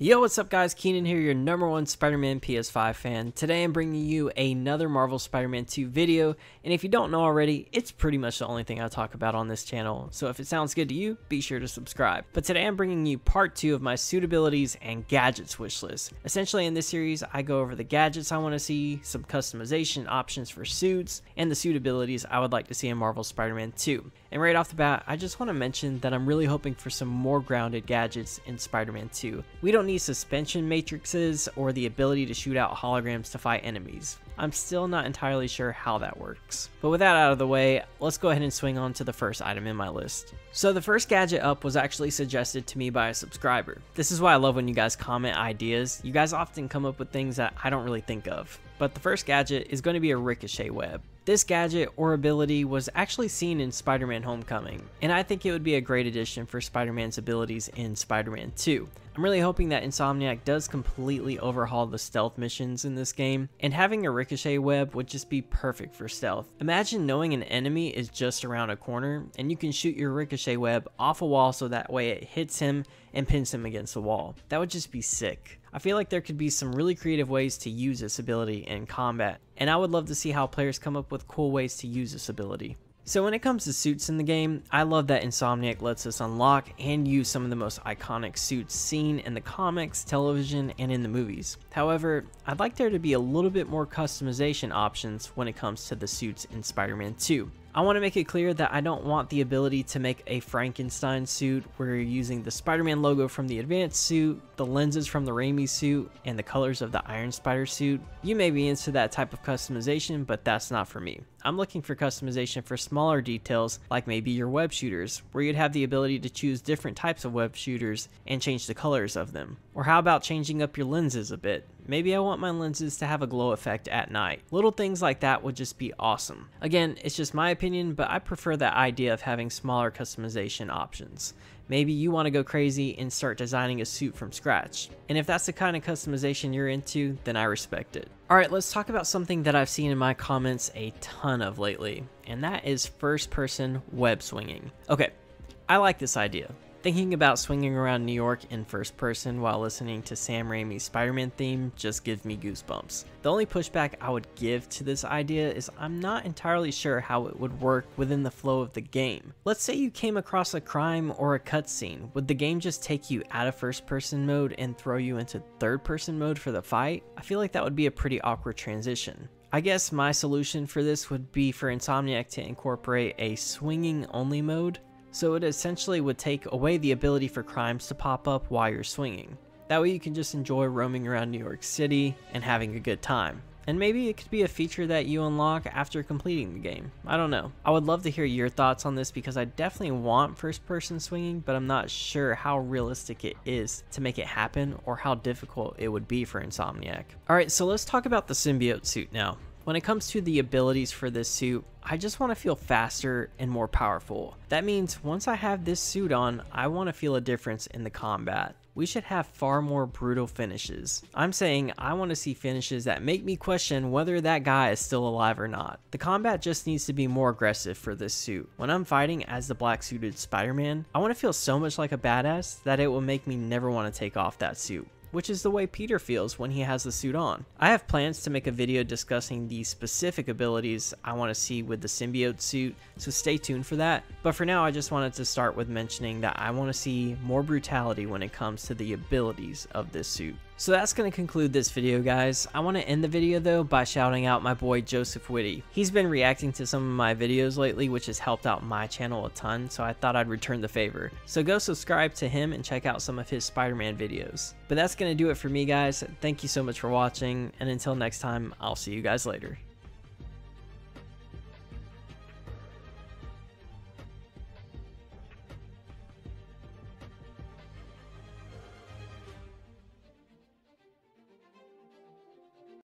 Yo, what's up guys? Keenan here, your #1 Spider-Man PS5 fan. Today I'm bringing you another Marvel Spider-Man 2 video, and if you don't know already, it's pretty much the only thing I talk about on this channel, so if it sounds good to you, be sure to subscribe. But today I'm bringing you part 2 of my suitabilities and gadgets wishlist. Essentially in this series, I go over the gadgets I want to see, some customization options for suits, and the suitabilities I would like to see in Marvel Spider-Man 2. And right off the bat, I just want to mention that I'm really hoping for some more grounded gadgets in Spider-Man 2. We don't need suspension matrices or the ability to shoot out holograms to fight enemies. I'm still not entirely sure how that works. But with that out of the way, let's go ahead and swing on to the first item in my list. So the first gadget up was actually suggested to me by a subscriber. This is why I love when you guys comment ideas. You guys often come up with things that I don't really think of. But the first gadget is going to be a Ricochet Web. This gadget or ability was actually seen in Spider-Man Homecoming, and I think it would be a great addition for Spider-Man's abilities in Spider-Man 2. I'm really hoping that Insomniac does completely overhaul the stealth missions in this game, and having a Ricochet Web would just be perfect for stealth. Imagine knowing an enemy is just around a corner, and you can shoot your Ricochet Web off a wall so that way it hits him and pins him against the wall. That would just be sick. I feel like there could be some really creative ways to use this ability in combat, and I would love to see how players come up with cool ways to use this ability. So when it comes to suits in the game, I love that Insomniac lets us unlock and use some of the most iconic suits seen in the comics, television, and in the movies. However, I'd like there to be a little bit more customization options when it comes to the suits in Spider-Man 2. I want to make it clear that I don't want the ability to make a Frankenstein suit where you're using the Spider-Man logo from the Advanced suit, the lenses from the Raimi suit, and the colors of the Iron Spider suit. You may be into that type of customization, but that's not for me. I'm looking for customization for smaller details, like maybe your web shooters, where you'd have the ability to choose different types of web shooters and change the colors of them. Or how about changing up your lenses a bit? Maybe I want my lenses to have a glow effect at night. Little things like that would just be awesome. Again, it's just my opinion, but I prefer that idea of having smaller customization options. Maybe you want to go crazy and start designing a suit from scratch. And if that's the kind of customization you're into, then I respect it. Alright, let's talk about something that I've seen in my comments a ton of lately, and that is first-person web swinging. Okay, I like this idea. Thinking about swinging around New York in first person while listening to Sam Raimi's Spider-Man theme just gives me goosebumps. The only pushback I would give to this idea is I'm not entirely sure how it would work within the flow of the game. Let's say you came across a crime or a cutscene. Would the game just take you out of first person mode and throw you into third person mode for the fight? I feel like that would be a pretty awkward transition. I guess my solution for this would be for Insomniac to incorporate a swinging only mode. So it essentially would take away the ability for crimes to pop up while you're swinging. That way you can just enjoy roaming around New York City and having a good time. And maybe it could be a feature that you unlock after completing the game. I don't know. I would love to hear your thoughts on this because I definitely want first person swinging, but I'm not sure how realistic it is to make it happen or how difficult it would be for Insomniac. Alright, so let's talk about the Symbiote suit now. When it comes to the abilities for this suit, I just want to feel faster and more powerful. That means once I have this suit on, I want to feel a difference in the combat. We should have far more brutal finishes. I'm saying I want to see finishes that make me question whether that guy is still alive or not. The combat just needs to be more aggressive for this suit. When I'm fighting as the black suited Spider-Man, I want to feel so much like a badass that it will make me never want to take off that suit, which is the way Peter feels when he has the suit on. I have plans to make a video discussing the specific abilities I want to see with the Symbiote suit, so stay tuned for that. But for now, I just wanted to start with mentioning that I want to see more brutality when it comes to the abilities of this suit. So that's going to conclude this video, guys. I want to end the video though by shouting out my boy Joseph Whitty. He's been reacting to some of my videos lately, which has helped out my channel a ton, so I thought I'd return the favor. So go subscribe to him and check out some of his Spider-Man videos. But that's going to do it for me, guys. Thank you so much for watching, and until next time, I'll see you guys later.